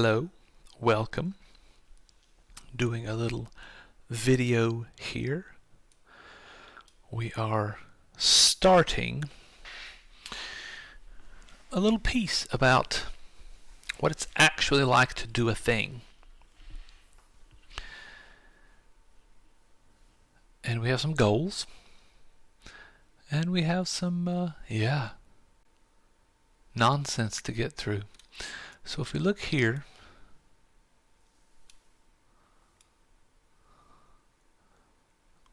Hello, welcome. Doing a little video here. We are starting a little piece about what it's actually like to do a thing. And we have some goals. And we have some, nonsense to get through. So if we look here,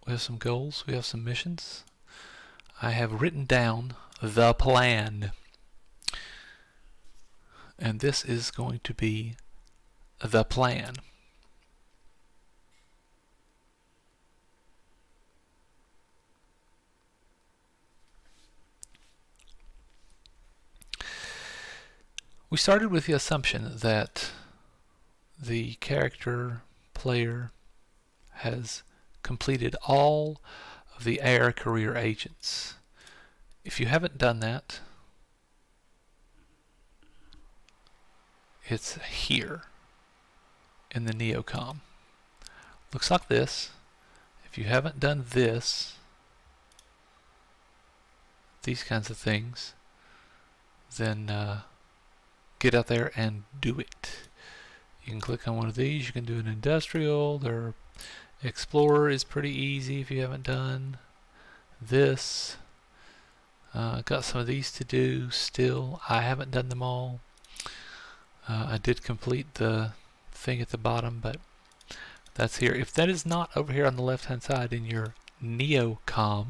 we have some goals, we have some missions. I have written down the plan. And this is going to be the plan. We started with the assumption that the character player has completed all of the air career agents. If you haven't done that, it's here in the NeoCom. Looks like this. If you haven't done this, these kinds of things, then get out there and do it. You can click on one of these. You can do an industrial. Their explorer is pretty easy if you haven't done this. Got some of these to do still. I haven't done them all. I did complete the thing at the bottom, but that's here. If that is not over here on the left hand side in your NeoCom,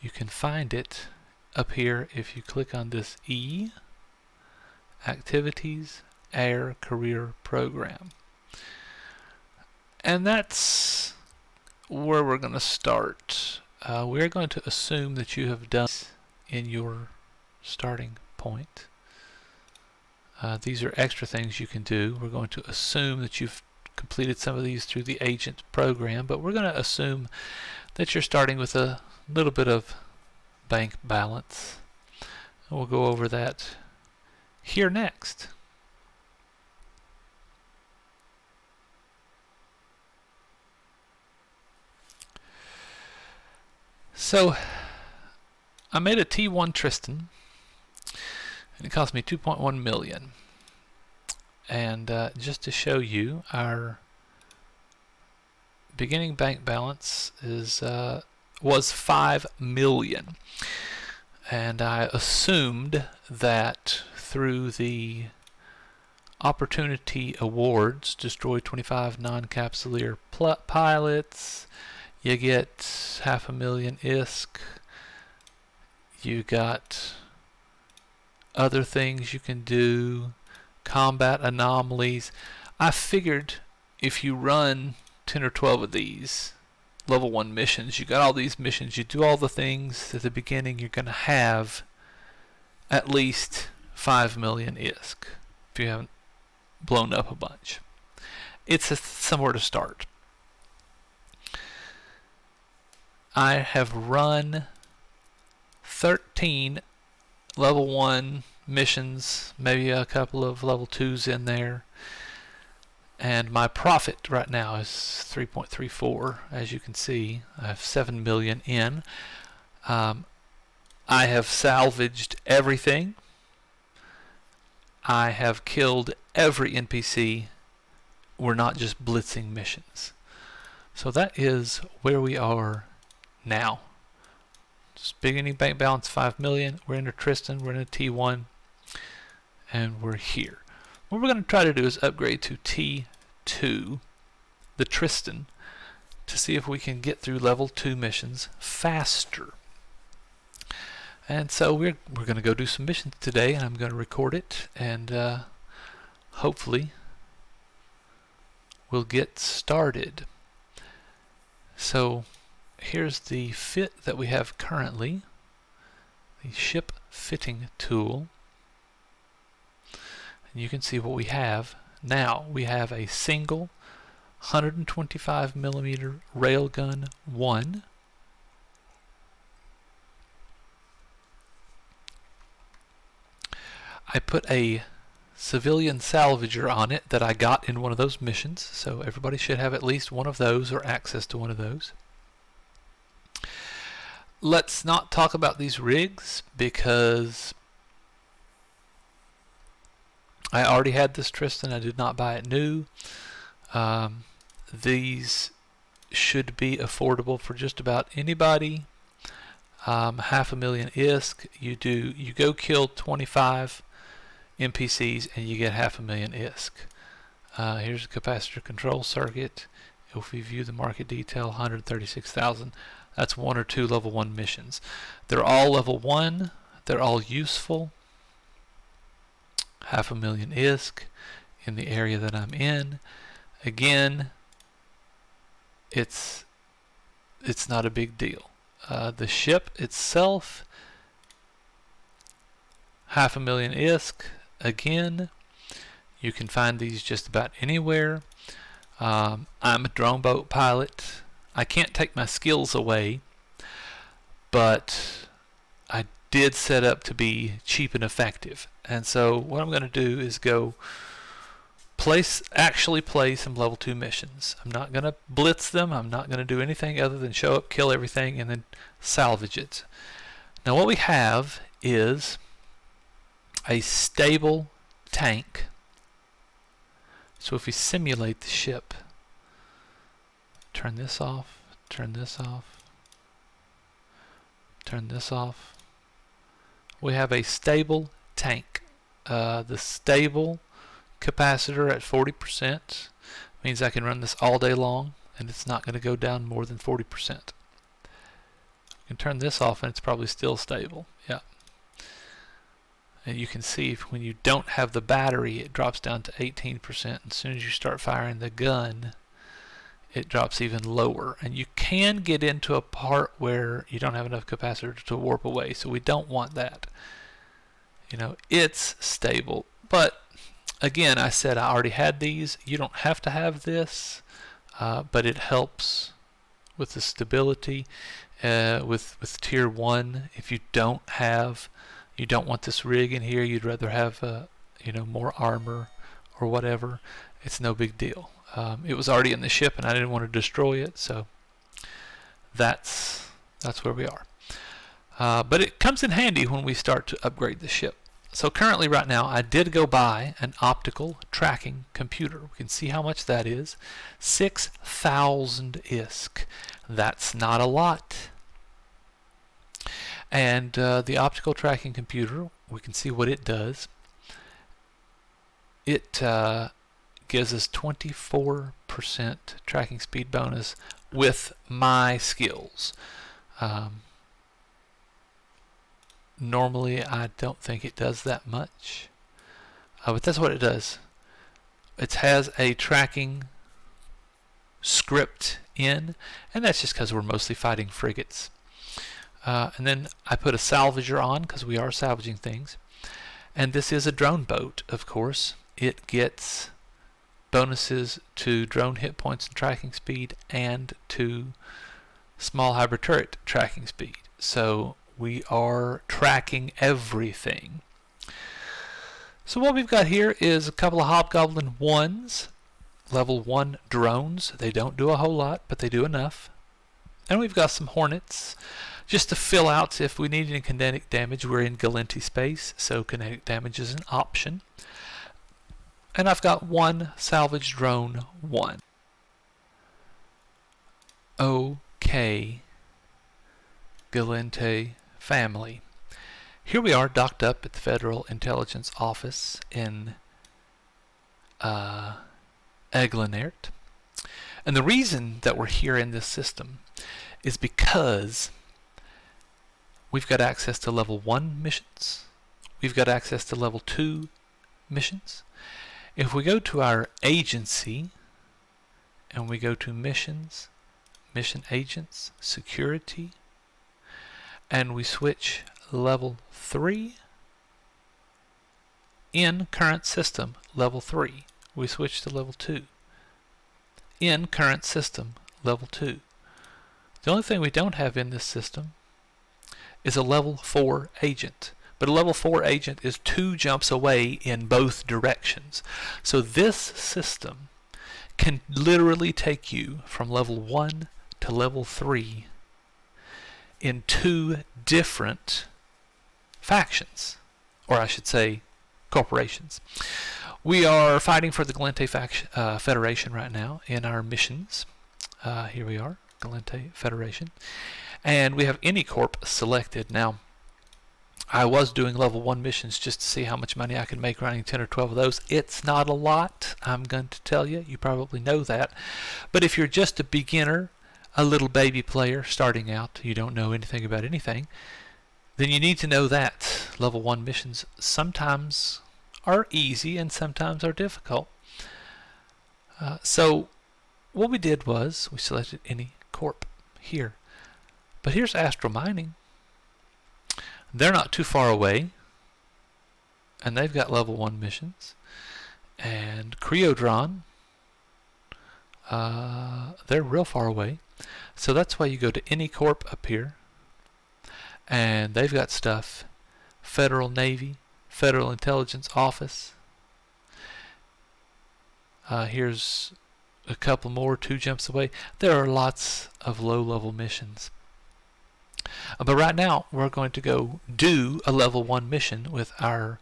you can find it up here if you click on this E, Activities, Air Career Program. And that's where we're going to start. We're going to assume that you have done in your starting point. These are extra things you can do. We're going to assume that you've completed some of these through the agent program, but we're going to assume that you're starting with a little bit of bank balance. And we'll go over that here next. So I made a T1 Tristan, and it cost me 2.1 million. And just to show you, our beginning bank balance is was 5 million. And I assumed that through the opportunity awards, destroy 25 non-capsuleer pilots, you get 500,000 ISK. You got other things you can do, combat anomalies. I figured if you run 10 or 12 of these level 1 missions, you got all these missions, you do all the things at the beginning, you're going to have at least 5 million ISK if you haven't blown up a bunch. It's somewhere to start. I have run 13 level 1 missions, maybe a couple of level 2s in there, and my profit right now is 3.34. As you can see, I have 7 million in. I have salvaged everything. I have killed every NPC. We're not just blitzing missions. So that is where we are now. Just beginning bank balance 5 million. We're in a Tristan, we're in a T1, and we're here. What we're going to try to do is upgrade to T2, the Tristan, to see if we can get through level 2 missions faster. And so we're going to go do some missions today, and I'm going to record it, and hopefully we'll get started. So here's the fit that we have currently, the ship fitting tool. And you can see what we have now. We have a single 125mm Railgun I. I put a civilian salvager on it that I got in one of those missions, so everybody should have at least one of those or access to one of those. Let's not talk about these rigs because I already had this Tristan. I did not buy it new. These should be affordable for just about anybody. 500,000 ISK. You go kill 25 NPCs and you get 500,000 ISK. Here's a capacitor control circuit. If we view the market detail, 136,000. That's 1 or 2 level 1 missions. They're all level 1. They're all useful. 500,000 ISK in the area that I'm in. Again, it's not a big deal. The ship itself, 500,000 ISK. Again, you can find these just about anywhere. I'm a drone boat pilot. I can't take my skills away, but I did set up to be cheap and effective. And so what I'm going to do is go actually play some level 2 missions. I'm not going to blitz them. I'm not going to do anything other than show up, kill everything, and then salvage it. Now what we have is a stable tank. So if we simulate the ship, turn this off, turn this off, turn this off. We have a stable tank. The stable capacitor at 40% means I can run this all day long and it's not going to go down more than 40%. You can turn this off and it's probably still stable. Yeah. And you can see when you don't have the battery, it drops down to 18%. As soon as you start firing the gun, it drops even lower. And you can get into a part where you don't have enough capacitor to warp away, so we don't want that. You know, it's stable. But again, I said I already had these. You don't have to have this, but it helps with the stability. With tier 1, if you don't want this rig in here, you'd rather have more armor or whatever, it's no big deal. It was already in the ship and I didn't want to destroy it, so that's where we are. But it comes in handy when we start to upgrade the ship. So currently right now I did go buy an optical tracking computer. We can see how much that is. 6,000 ISK. That's not a lot. And the optical tracking computer, we can see what it does. It gives us 24% tracking speed bonus with my skills. Normally I don't think it does that much, but that's what it does. It has a tracking script in, and that's just because we're mostly fighting frigates. And then I put a salvager on because we are salvaging things. And this is a drone boat, of course. It gets bonuses to drone hit points and tracking speed and to small hybrid turret tracking speed. So we are tracking everything. So what we've got here is a couple of Hobgoblin 1s, level 1 drones. They don't do a whole lot, but they do enough. And we've got some Hornets. Just to fill out if we need any kinetic damage, we're in NPC Space, so kinetic damage is an option. And I've got one salvage drone 1. Okay, Galente family. Here we are docked up at the Federal Intelligence Office in Eglinert. And the reason that we're here in this system is because we've got access to level 1 missions. We've got access to level 2 missions. If we go to our agency and we go to missions, mission agents, security, and we switch level 3, in current system, level 3, we switch to level 2. In current system, level 2. The only thing we don't have in this system is a level 4 agent, but a level 4 agent is 2 jumps away in both directions. So this system can literally take you from level 1 to level 3 in 2 different factions, or I should say corporations. We are fighting for the Galente Federation right now in our missions. Here we are, Galente Federation. And we have any corp selected. Now, I was doing level 1 missions just to see how much money I could make running 10 or 12 of those. It's not a lot, I'm going to tell you. You probably know that. But if you're just a beginner, a little baby player starting out, you don't know anything about anything, then you need to know that level 1 missions sometimes are easy and sometimes are difficult. So what we did was we selected any corp here. But here's Astral Mining. They're not too far away, and they've got level 1 missions. And Creodron, they're real far away. So that's why you go to any corp up here, and they've got stuff. Federal Navy, Federal Intelligence Office. Here's a couple more, 2 jumps away. There are lots of low-level missions. But right now, we're going to go do a level 1 mission with our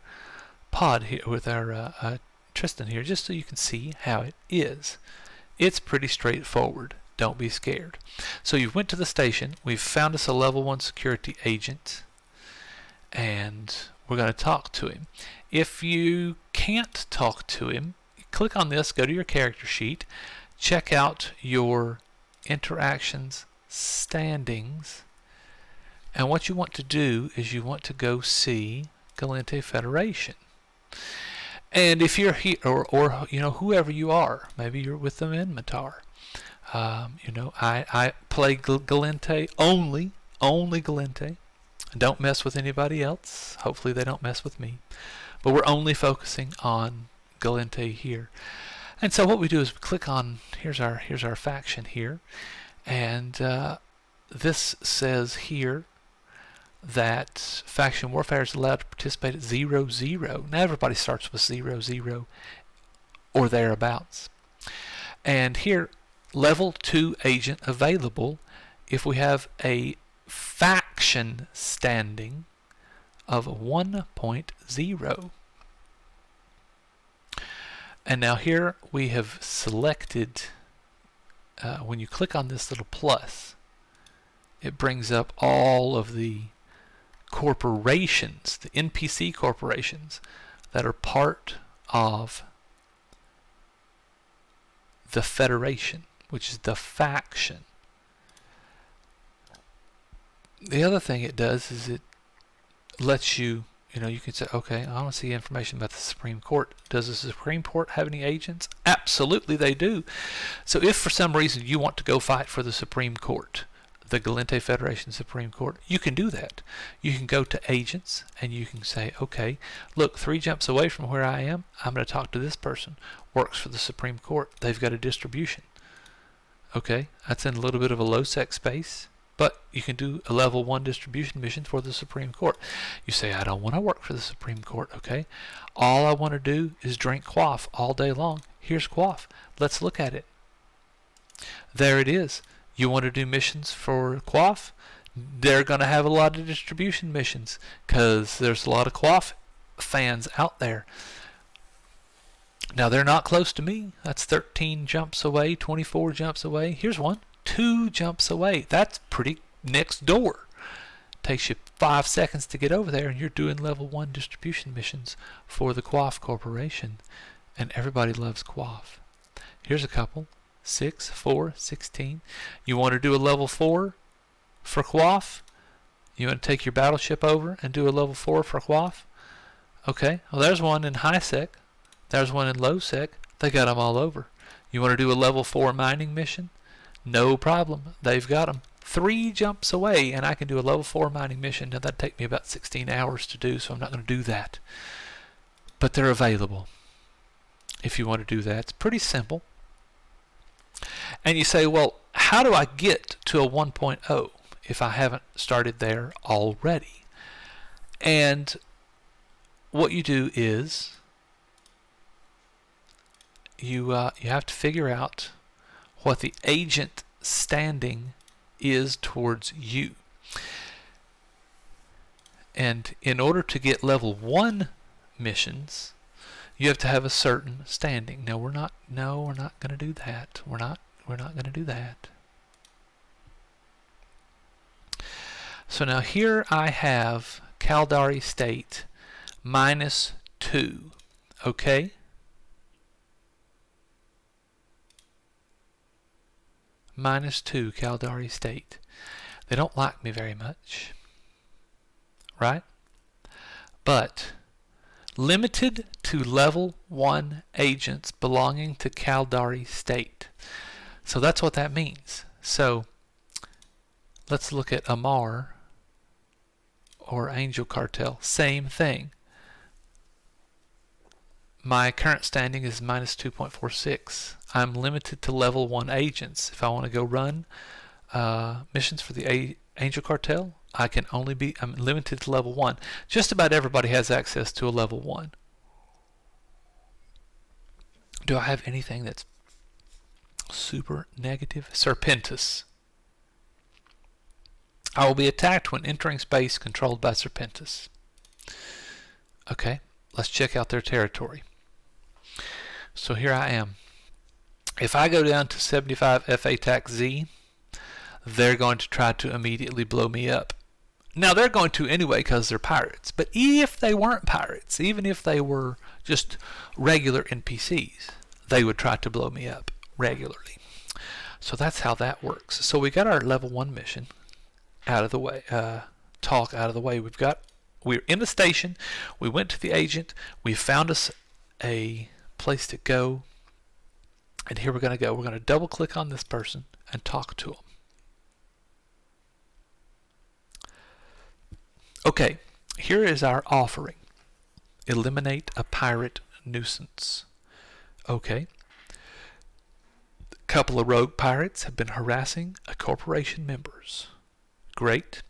pod here, with our Tristan here, just so you can see how it is. It's pretty straightforward. Don't be scared. So you went to the station. We've found us a level 1 security agent, and we're going to talk to him. If you can't talk to him, click on this, go to your character sheet, check out your interactions standings, and what you want to do is you want to go see Galente Federation. And if you're here, or you know, whoever you are, maybe you're with the Minmatar. You know, I play Galente only Galente. Don't mess with anybody else. Hopefully they don't mess with me. But we're only focusing on Galente here. And so what we do is we click on, here's our faction here, and this says here that faction warfare is allowed to participate at 0-0. Now everybody starts with 0-0 or thereabouts. And here, level 2 agent available if we have a faction standing of 1.0. And now here we have selected, when you click on this little plus, it brings up all of the corporations, the NPC corporations that are part of the Federation, which is the faction. The other thing it does is it lets you, you can say, okay, I want to see information about the Supreme Court. Does the Supreme Court have any agents? Absolutely they do. So if for some reason you want to go fight for the Supreme Court, the Galente Federation Supreme Court, you can do that. You can go to agents and you can say, okay, look, 3 jumps away from where I am, I'm going to talk to this person, works for the Supreme Court. They've got a distribution. Okay, that's in a little bit of a low-sec space, but you can do a level 1 distribution mission for the Supreme Court. You say, I don't want to work for the Supreme Court, okay? All I want to do is drink quaff all day long. Here's quaff. Let's look at it. There it is. You want to do missions for quaff? They're going to have a lot of distribution missions because there's a lot of quaff fans out there. Now, they're not close to me. That's 13 jumps away, 24 jumps away. Here's one, 2 jumps away. That's pretty next door. Takes you 5 seconds to get over there, and you're doing level 1 distribution missions for the Quaff Corporation. And everybody loves quaff. Here's a couple. 6, 4, 16. You want to do a level 4 for quaff? You want to take your battleship over and do a level 4 for quaff? Okay, well there's one in high sec. There's one in low sec. They got them all over. You want to do a level 4 mining mission? No problem. They've got them. 3 jumps away, and I can do a level 4 mining mission. Now that'd take me about 16 hours to do, so I'm not going to do that. But they're available if you want to do that. It's pretty simple. And you say, well, how do I get to a 1.0 if I haven't started there already? And what you do is you have to figure out what the agent standing is towards you. And in order to get level 1 missions, you have to have a certain standing. No, we're not going to do that. We're not going to do that. So now here I have Caldari state -2. Okay? -2 Caldari state. They don't like me very much. Right? But limited to level 1 agents belonging to Caldari state. So that's what that means. So let's look at Amar or Angel Cartel. Same thing. My current standing is -2.46. I'm limited to level 1 agents. If I want to go run missions for the Angel Cartel, I'm limited to level 1. Just about everybody has access to a level 1. Do I have anything that's super negative? Serpentis. I will be attacked when entering space controlled by Serpentis. Okay, let's check out their territory. So here I am. If I go down to 75 FA TAC Z, they're going to try to immediately blow me up. Now they're going to anyway because they're pirates. But if they weren't pirates, even if they were just regular NPCs, they would try to blow me up regularly. So that's how that works. So we got our level 1 mission out of the way, talk out of the way. We're in the station. We went to the agent. We found us a place to go. And here we're going to go. We're going to double click on this person and talk to them. Okay, here is our offering. Eliminate a pirate nuisance. Okay. A couple of rogue pirates have been harassing a corporation members. Great.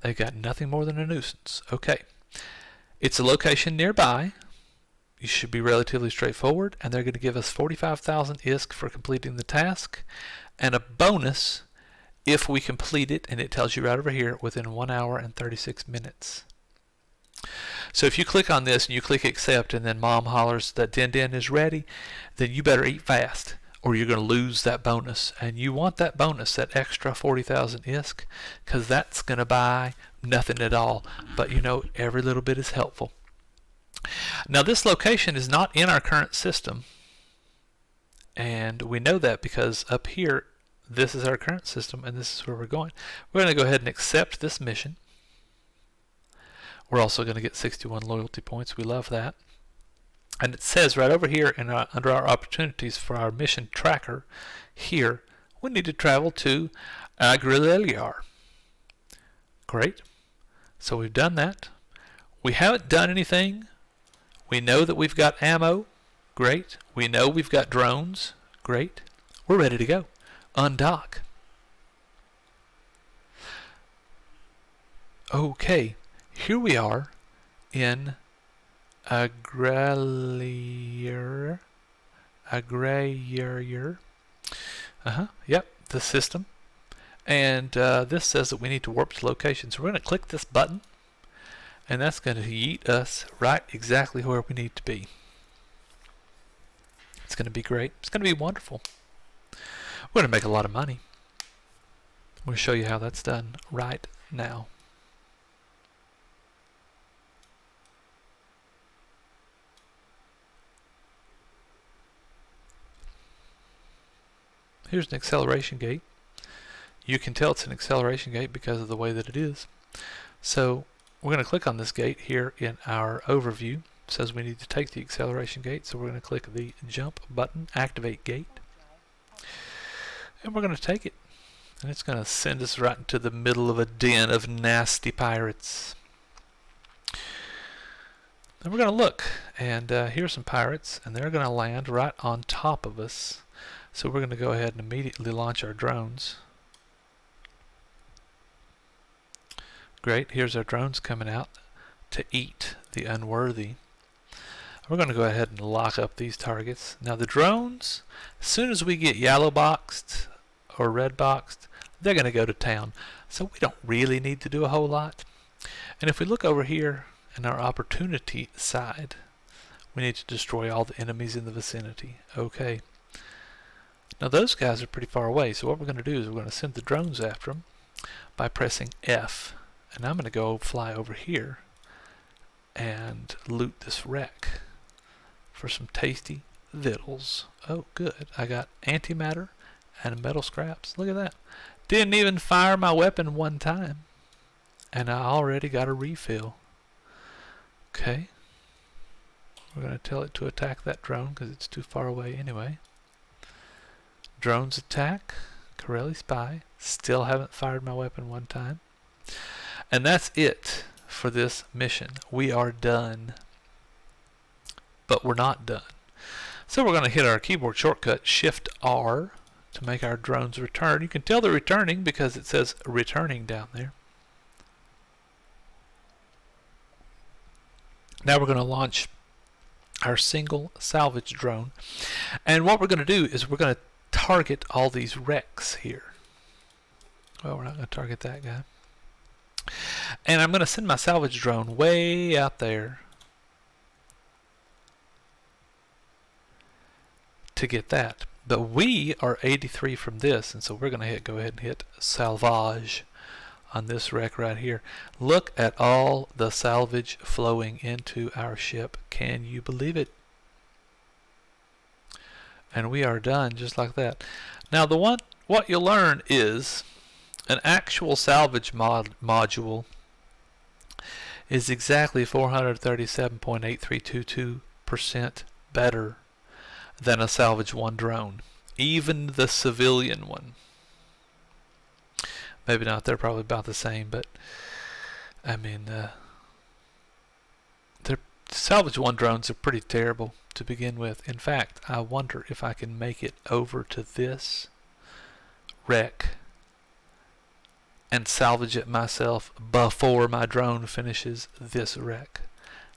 They've got nothing more than a nuisance. Okay. It's a location nearby. You should be relatively straightforward, and they're going to give us 45,000 ISK for completing the task, and a bonus if we complete it, and it tells you right over here, within 1 hour and 36 minutes. So if you click on this and you click accept, and then mom hollers that din is ready, then you better eat fast, or you're going to lose that bonus. And you want that bonus, that extra 40,000 ISK, because that's going to buy nothing at all. But you know, every little bit is helpful. Now this location is not in our current system, and we know that because up here this is our current system and this is where we're going. We're going to go ahead and accept this mission. We're also going to get 61 loyalty points. We love that. And it says right over here in under our opportunities for our mission tracker here, we need to travel to Agriliar. Great. So we've done that. We haven't done anything. We know that we've got ammo. Great. We know we've got drones. Great. We're ready to go. Undock. Okay. Here we are in Agriliar. Yep, the system. And this says that we need to warp to location. So we're going to click this button, and that's going to yeet us right exactly where we need to be. It's going to be great. It's going to be wonderful. We're going to make a lot of money. We'll show you how that's done right now. Here's an acceleration gate. You can tell it's an acceleration gate because of the way that it is. So we're going to click on this gate here in our overview. It says we need to take the acceleration gate, so we're going to click the jump button, activate gate. And we're going to take it. And it's going to send us right into the middle of a den of nasty pirates. And we're going to look, and here's some pirates, and they're going to land right on top of us. So we're going to go ahead and immediately launch our drones. Great, here's our drones coming out to eat the unworthy. We're going to go ahead and lock up these targets. Now the drones, as soon as we get yellow boxed or red boxed, they're going to go to town. So we don't really need to do a whole lot. And if we look over here in our opportunity side, we need to destroy all the enemies in the vicinity. Okay. Now those guys are pretty far away, so what we're going to do is we're going to send the drones after them by pressing F. And I'm going to go fly over here and loot this wreck for some tasty victuals. Oh, good. I got antimatter and metal scraps. Look at that. Didn't even fire my weapon one time. And I already got a refill. Okay. We're going to tell it to attack that drone because it's too far away anyway. Drones attack. Corelli spy. Still haven't fired my weapon one time. And that's it for this mission. We are done. But we're not done. So we're going to hit our keyboard shortcut Shift R to make our drones return. You can tell they're returning because it says returning down there. Now we're going to launch our single salvage drone. And what we're going to do is we're going to target all these wrecks here. Well, we're not going to target that guy. And I'm going to send my salvage drone way out there to get that. But we are 83 from this, and so we're going to go ahead and hit salvage on this wreck right here. Look at all the salvage flowing into our ship. Can you believe it? And we are done just like that. Now what you'll learn is an actual salvage module is exactly 437.8322% better than a salvage one drone, even the civilian one. Maybe not, they're probably about the same, but I mean, the salvage one drones are pretty terrible to begin with. In fact, I wonder if I can make it over to this wreck and salvage it myself before my drone finishes this wreck.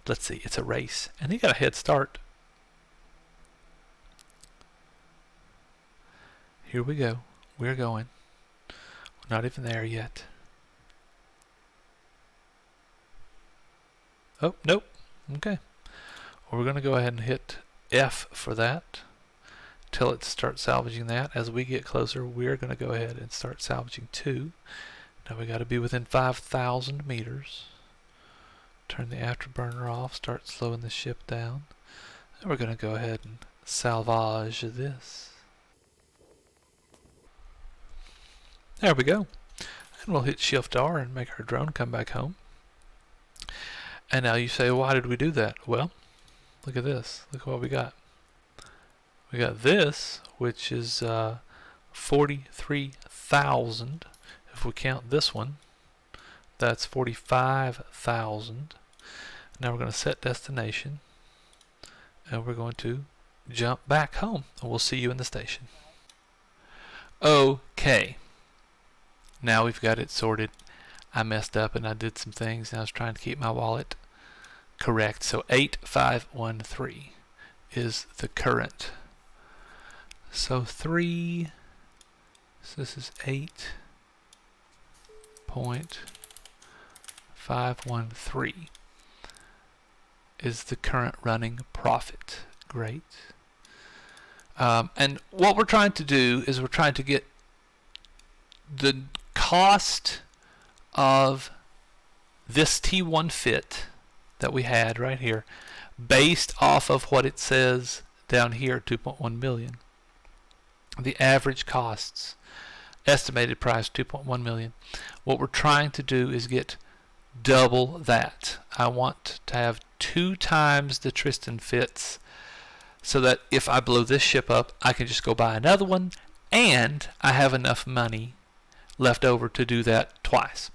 Let's see, it's a race, and he got a head start. Here we go. We're going. We're not even there yet. Oh, nope. Okay. Well, we're going to go ahead and hit F for that. Tell it to start salvaging that. As we get closer, we're going to go ahead and start salvaging too. Now we got to be within 5,000 meters. Turn the afterburner off. Start slowing the ship down. And we're going to go ahead and salvage this. There we go. And we'll hit Shift R and make our drone come back home. And now you say, why did we do that? Well, look at this. Look what we got. We got this, which is 43,000. If we count this one, that's 45,000. Now we're going to set destination. And we're going to jump back home. And we'll see you in the station. Okay. Now we've got it sorted. I messed up and I did some things and I was trying to keep my wallet correct. So 8513 is the current. So 3, so this is 8.513 is the current running profit. Great. And what we're trying to do is we're trying to get the cost of this T1 fit that we had right here based off of what it says down here, 2.1 million. The average costs, estimated price 2.1 million. What we're trying to do is get double that. I want to have 2 times the Tristan fits so that if I blow this ship up, I can just go buy another one and I have enough money left over to do that twice.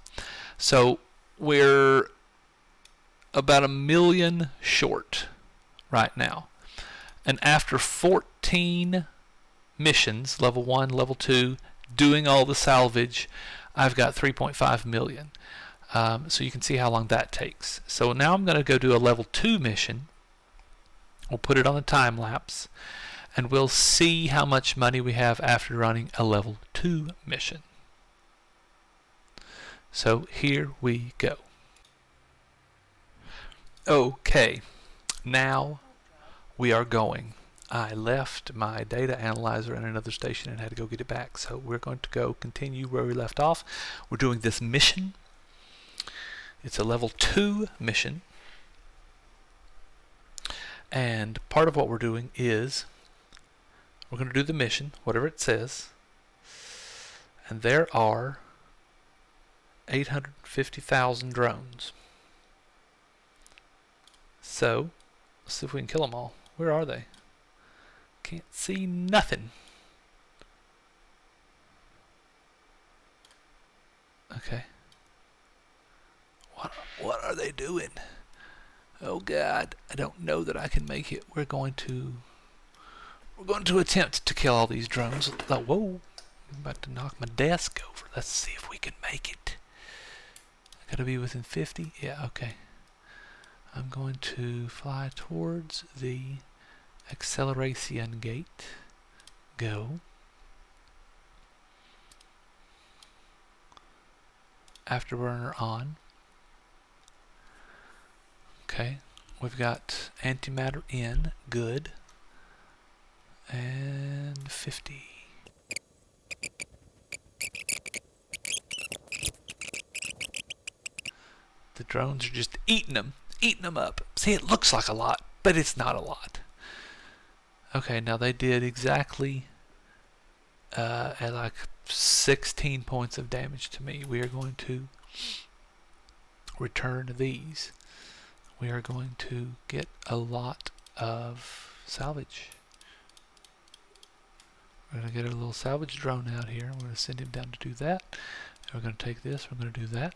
So we're about $1 million short right now. And after 14 missions, level 1, level 2, doing all the salvage, I've got 3.5 million. So you can see how long that takes. So now I'm going to go do a level 2 mission. We'll put it on the time lapse, and we'll see how much money we have after running a level 2 mission. So here we go. Okay, now we are going. I left my data analyzer in another station and had to go get it back. So we're going to go continue where we left off. We're doing this mission. It's a level 2 mission. And part of what we're doing is we're going to do the mission, whatever it says. And there are 850,000 drones. So let's see if we can kill them all. Where are they? Can't see nothing. Okay. What are they doing? Oh God, I don't know that I can make it. We're going to attempt to kill all these drones. Oh, whoa! I'm about to knock my desk over. Let's see if we can make it. I gotta be within 50. Yeah, okay. I'm going to fly towards the acceleration gate. Go. Afterburner on. Okay, we've got antimatter in. Good. And 50. The drones are just eating them up. See, it looks like a lot, but it's not a lot. Okay, now they did exactly at like 16 points of damage to me. We are going to return these. We are going to get a lot of salvage. We're going to get a little salvage drone out here. We're going to send him down to do that. And we're going to take this. We're going to do that.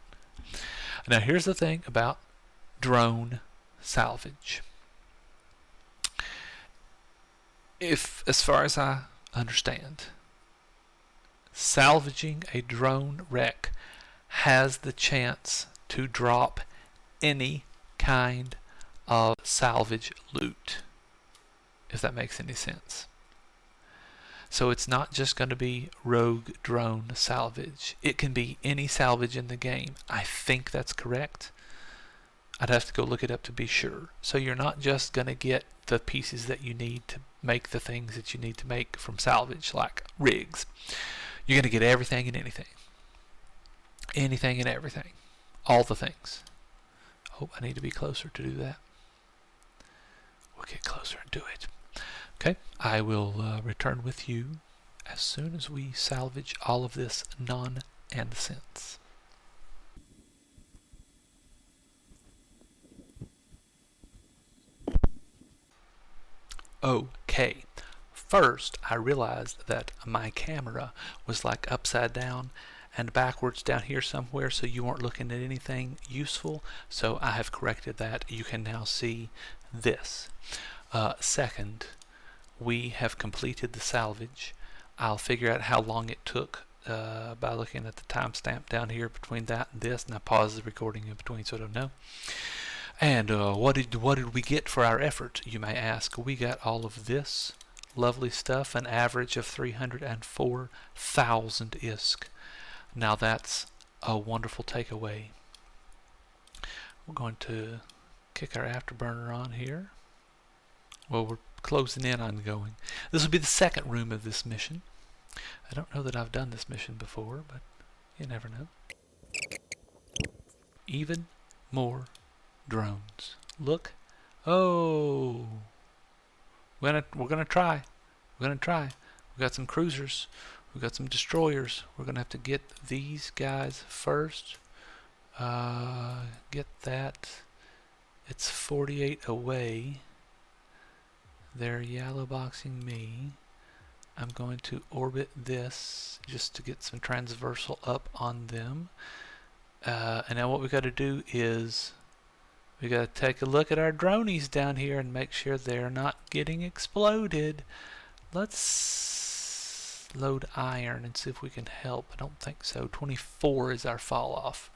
Now here's the thing about drone salvage. If, as far as I understand, salvaging a drone wreck has the chance to drop any kind of salvage loot, if that makes any sense. So it's not just going to be rogue drone salvage. It can be any salvage in the game. I think that's correct. I'd have to go look it up to be sure. So you're not just going to get the pieces that you need to make the things that you need to make from salvage, like rigs. You're going to get everything and anything. Anything and everything. All the things. Oh, I need to be closer to do that. We'll get closer and do it. Okay, I will return with you as soon as we salvage all of this nonsense. Okay, first I realized that my camera was like upside down and backwards down here somewhere, so you weren't looking at anything useful. So I have corrected that. You can now see this. Second, we have completed the salvage. I'll figure out how long it took by looking at the timestamp down here between that and this, and I paused the recording in between so I don't know. And what did we get for our effort, you may ask? We got all of this lovely stuff, an average of 304,000 ISK. Now that's a wonderful takeaway. We're going to kick our afterburner on here. Well, we're closing in on going. This will be the second room of this mission. I don't know that I've done this mission before, but you never know. Even more drones. Look. Oh. We're gonna try. We're gonna try. We got some cruisers. We got some destroyers. We're gonna have to get these guys first. Get that. It's 48 away. They're yellow boxing me. I'm going to orbit this just to get some transversal up on them. And now what we got to do is we got to take a look at our dronies down here and make sure they're not getting exploded. Let's load iron and see if we can help. I don't think so. 24 is our fall off.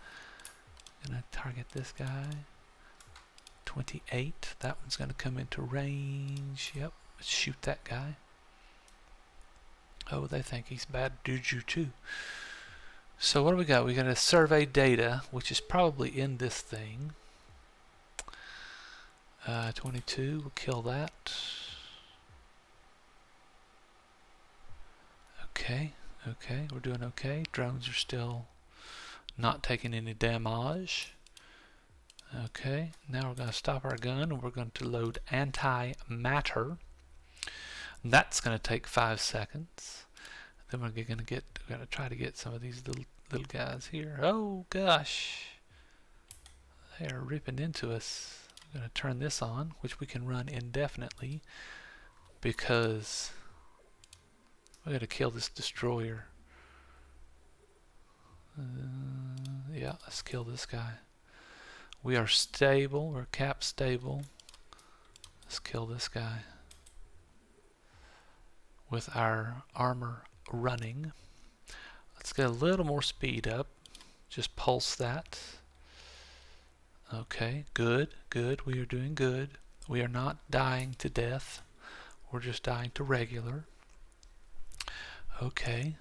Gonna target this guy. 28. That one's gonna come into range. Yep. Let's shoot that guy. Oh, they think he's bad juju too. So what do we got? We got a survey data, which is probably in this thing. 22. We'll kill that. Okay. Okay. We're doing okay. Drones are still not taking any damage. Okay, now we're going to stop our gun and we're going to load antimatter. That's going to take 5 seconds. Then we're going to try to get some of these little guys here. Oh gosh, they are ripping into us. I'm going to turn this on, which we can run indefinitely because we got to kill this destroyer. Yeah, let's kill this guy. We are stable. We're cap stable. Let's kill this guy with our armor running. Let's get a little more speed up. Just pulse that. Okay, good, good. We are doing good. We are not dying to death. We're just dying to regular. Okay.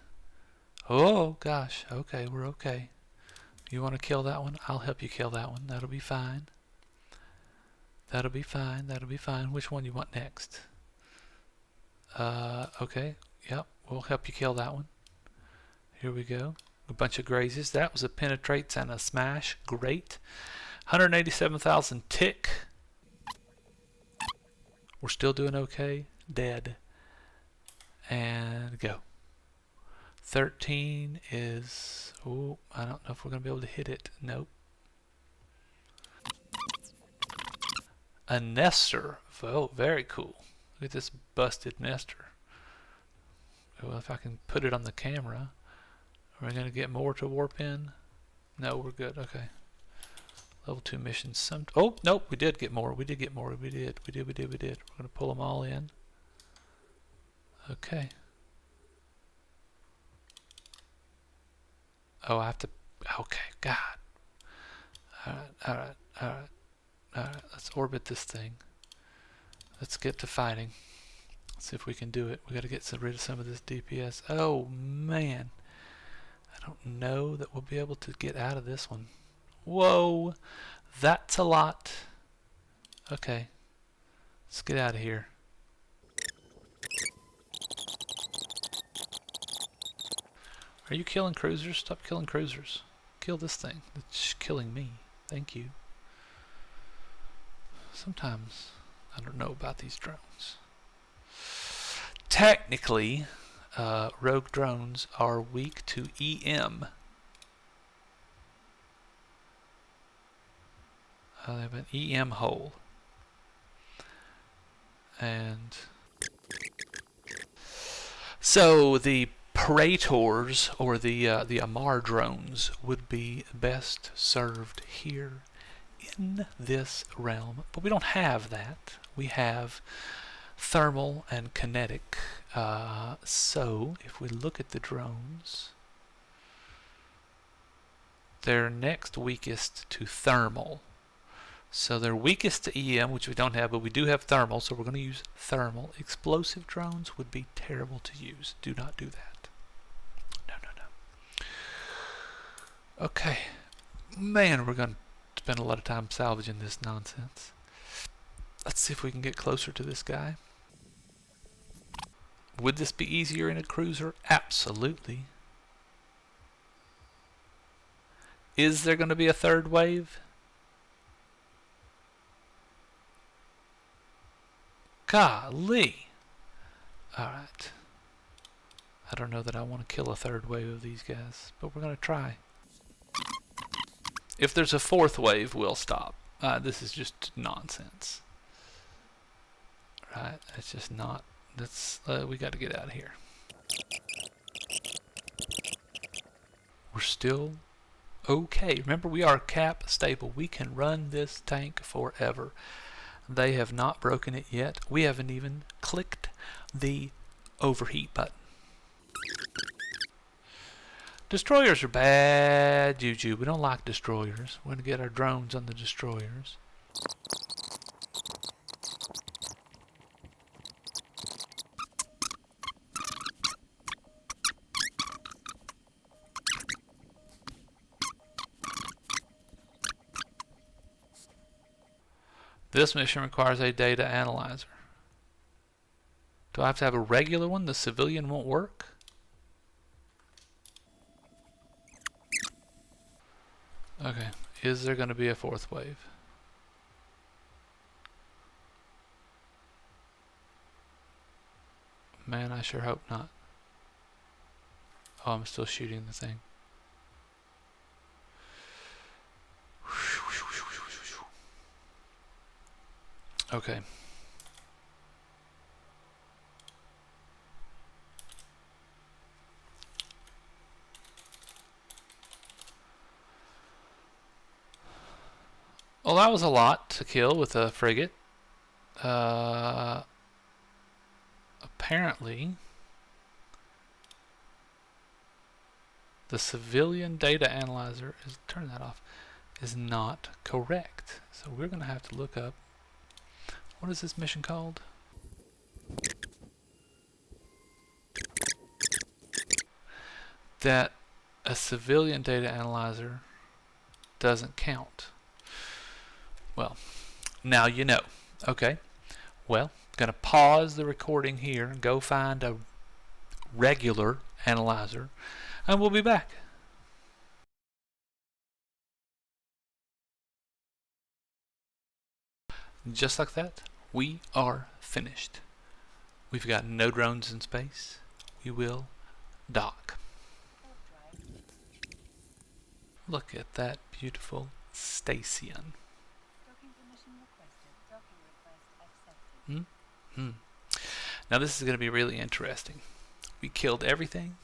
Oh gosh. Okay, we're okay. You want to kill that one? I'll help you kill that one. That'll be fine. That'll be fine. That'll be fine. Which one you want next? Okay. Yep. We'll help you kill that one. Here we go. A bunch of grazes. That was a penetrates and a smash. Great. 187,000 tick. We're still doing okay. Dead. And go. 13 is... Oh, I don't know if we're going to be able to hit it. Nope. A nester. Oh, very cool. Look at this busted nester. Well, if I can put it on the camera. Are we going to get more to warp in? No, we're good. Okay. Level 2 missions. Oh, nope. We did get more. We did get more. We did. We're going to pull them all in. Okay. Oh, I have to... Okay, God. Alright. Let's orbit this thing. Let's get to fighting. Let's see if we can do it. We got to get rid of some of this DPS. Oh, man. I don't know that we'll be able to get out of this one. Whoa. That's a lot. Okay. Let's get out of here. Are you killing cruisers? Stop killing cruisers. Kill this thing. It's killing me. Thank you. Sometimes I don't know about these drones. Technically, rogue drones are weak to EM. They have an EM hole. And so the Praetors or the Amar drones would be best served here in this realm, but we don't have that. We have thermal and kinetic. So if we look at the drones, they're next weakest to thermal. So they're weakest to EM, which we don't have, but we do have thermal, so we're going to use thermal. Explosive drones would be terrible to use. Do not do that. No. Okay. Man, we're going to spend a lot of time salvaging this nonsense. Let's see if we can get closer to this guy. Would this be easier in a cruiser? Absolutely. Is there going to be a third wave? Golly. Alright. I don't know that I want to kill a third wave of these guys, but we're going to try. If there's a fourth wave, we'll stop. This is just nonsense. Right? It's just not. That's we got to get out of here. We're still okay. Remember, we are cap stable. We can run this tank forever. They have not broken it yet. We haven't even clicked the overheat button. Destroyers are bad juju. We don't like destroyers. We're going to get our drones on the destroyers. This mission requires a data analyzer. Do I have to have a regular one? The civilian won't work? Okay. Is there going to be a fourth wave? Man, I sure hope not. Oh, I'm still shooting the thing. Okay. Well, that was a lot to kill with a frigate. Apparently, the civilian data analyzer is, turn that off, is not correct. So we're going to have to look up, what is this mission called? That a civilian data analyzer doesn't count. Well, now you know. Okay. Well, I'm going to pause the recording here and go find a regular analyzer, and we'll be back. Just like that, we are finished. We've got no drones in space. We will dock. Look at that beautiful Stantings. Now this is going to be really interesting. We killed everything.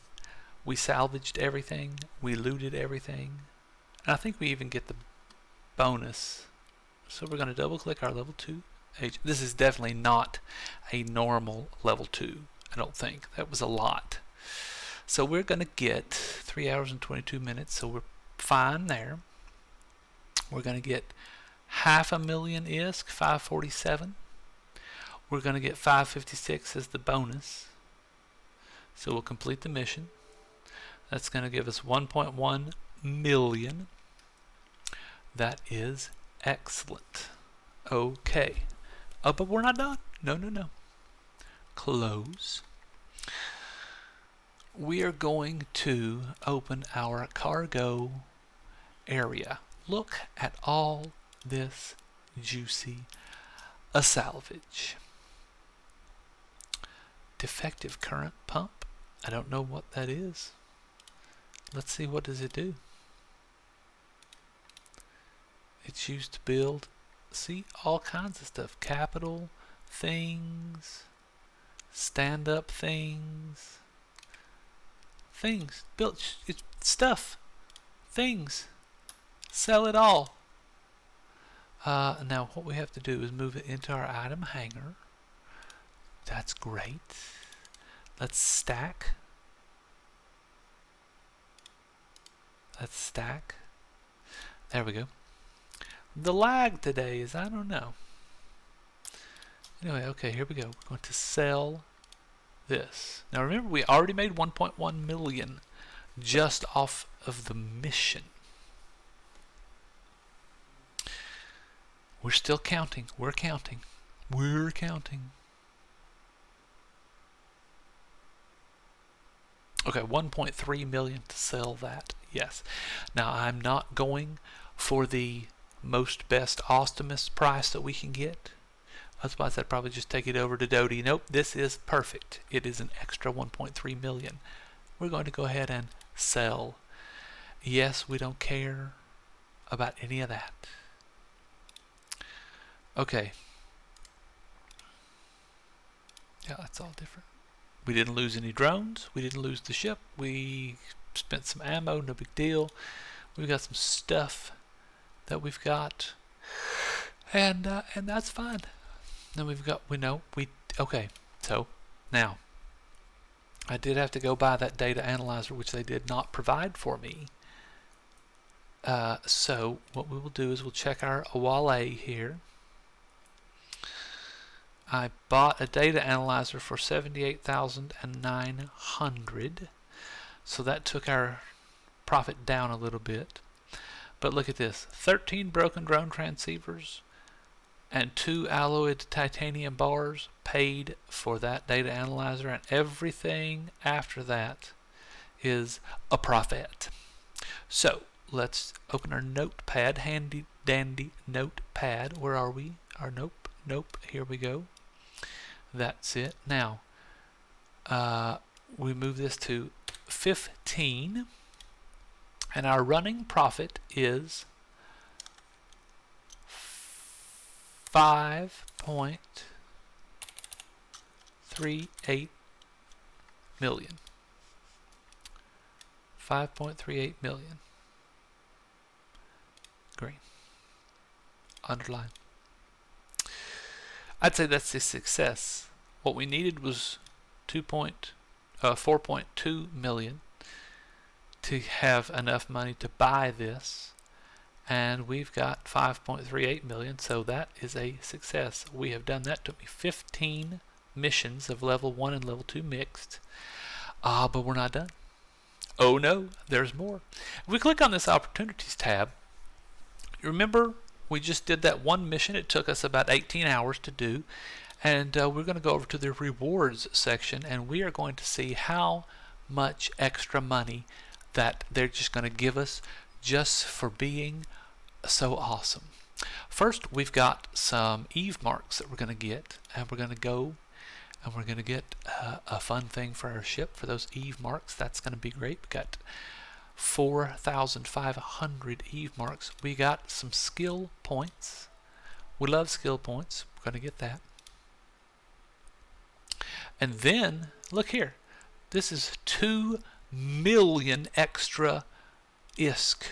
We salvaged everything. We looted everything. And I think we even get the bonus. So we're going to double click our level 2 agent. This is definitely not a normal level 2. I don't think. That was a lot. So we're going to get 3 hours and 22 minutes. So we're fine there. We're going to get 500,000 ISK, 547. We're going to get 556 as the bonus. So we'll complete the mission. That's going to give us 1.1 million. That is excellent. Okay. Oh, but we're not done. No, no, no. Close. We are going to open our cargo area. Look at all this juicy salvage. Defective current pump. I don't know what that is. Let's see, what does it do? It's used to build, see, all kinds of stuff. Capital things, stand-up things, built, it's stuff, things. Sell it all. Now what we have to do is move it into our item hanger. That's great. Let's stack. Let's stack. There we go. The lag today is, I don't know. Anyway, okay, here we go. We're going to sell this. Now remember, we already made 1.1 million just off of the mission. We're still counting. We're counting. We're counting. Okay, 1.3 million to sell that. Yes. Now I'm not going for the most best awesomest price that we can get. Otherwise I'd probably just take it over to Doty. Nope, this is perfect. It is an extra 1.3 million. We're going to go ahead and sell. Yes, we don't care about any of that. Okay. Yeah, that's all different. We didn't lose any drones. We didn't lose the ship. We spent some ammo, no big deal. We've got some stuff that we've got, and that's fine. Then we've got, okay. So now I did have to go buy that data analyzer, which they did not provide for me. So what we will do is we'll check our wallet here. I bought a data analyzer for 78,900, so that took our profit down a little bit. But look at this, 13 broken drone transceivers and 2 alloyed titanium bars paid for that data analyzer, and everything after that is a profit. So let's open our notepad, handy dandy notepad. Where are we? Our nope, here we go. That's it. Now we move this to 15, and our running profit is 5.38 million. 5.38 million. Green. Underline. I'd say that's a success. What we needed was 4.2 million to have enough money to buy this, and we've got 5.38 million, so that is a success. We have done that. Took me 15 missions of level 1 and level 2 mixed, but we're not done. Oh no, there's more. If we click on this opportunities tab, you remember we just did that one mission. It took us about 18 hours to do, and we're going to go over to the rewards section, and we are going to see how much extra money that they're just going to give us just for being so awesome. First, we've got some Eve marks that we're going to get, and we're going to go and we're going to get a fun thing for our ship for those Eve marks. That's going to be great. We got 4,500 Eve marks. We got some skill points. We love skill points. We're going to get that. And then look here. This is 2 million extra ISK.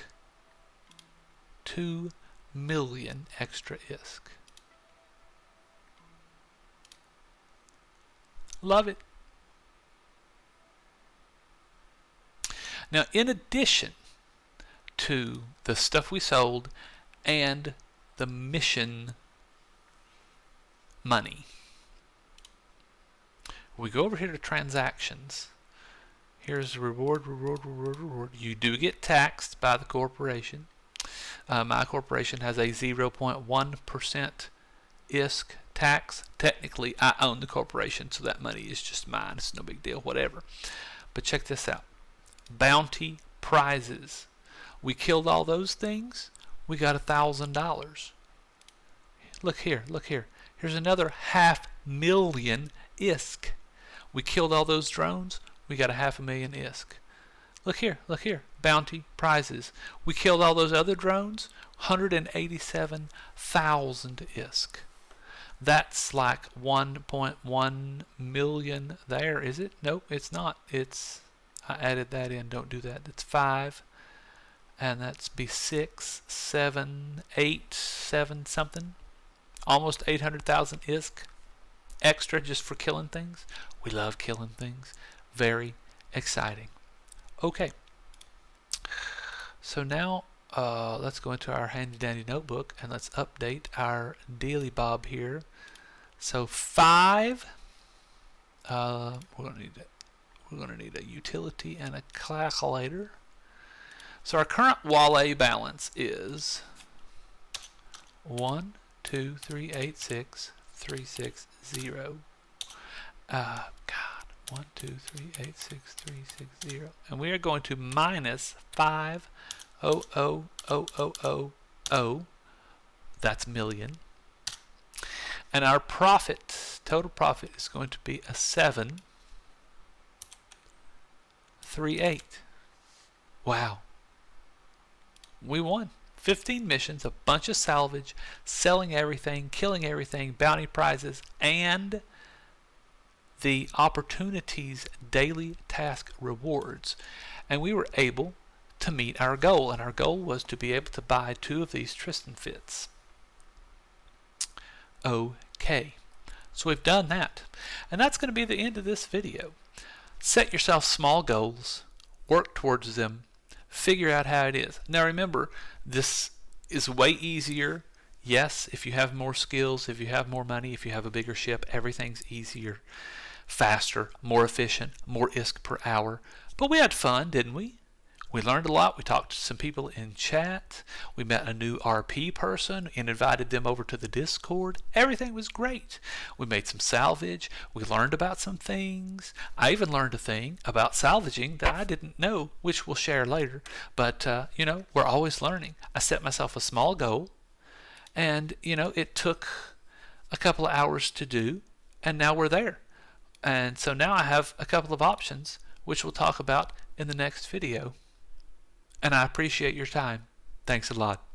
2 million extra ISK. Love it. Now, in addition to the stuff we sold and the mission money, we go over here to transactions. Here's reward. You do get taxed by the corporation. My corporation has a 0.1% ISK tax. Technically, I own the corporation, so that money is just mine. It's no big deal, whatever. But check this out. Bounty prizes. We killed all those things. We got $1,000. Look here, look here. Here's another 500,000 ISK. We killed all those drones. We got 500,000 ISK. Look here, look here. Bounty prizes. We killed all those other drones. 187,000 ISK. That's like 1.1 million there, is it? Nope, it's not. It's, I added that in. Don't do that. It's 5, and that's be 6, 7, 8, 7 something. Almost 800,000 ISK extra just for killing things. We love killing things. Very exciting. Okay. So now let's go into our handy dandy notebook and let's update our daily bob here. So 5. We're gonna need a utility and a calculator. So our current wallet balance is 12386,360. God, 12386,360, and we are going to minus 500,000. That's million. And our profit, total profit, is going to be a 738. Wow. We won. 15 missions, a bunch of salvage, selling everything, killing everything, bounty prizes, and the opportunities daily task rewards. And we were able to meet our goal, and our goal was to be able to buy 2 of these Tristan fits. Okay, so we've done that, and that's going to be the end of this video. Set yourself small goals, work towards them, figure out how it is. Now remember, this is way easier. Yes, if you have more skills, if you have more money, if you have a bigger ship, everything's easier, faster, more efficient, more ISK per hour. But we had fun, didn't we? We learned a lot. We talked to some people in chat. We met a new RP person and invited them over to the Discord. Everything was great. We made some salvage. We learned about some things. I even learned a thing about salvaging that I didn't know, which we'll share later. But, you know, we're always learning. I set myself a small goal, and, you know, it took a couple of hours to do, and now we're there. And so now I have a couple of options, which we'll talk about in the next video. And I appreciate your time. Thanks a lot.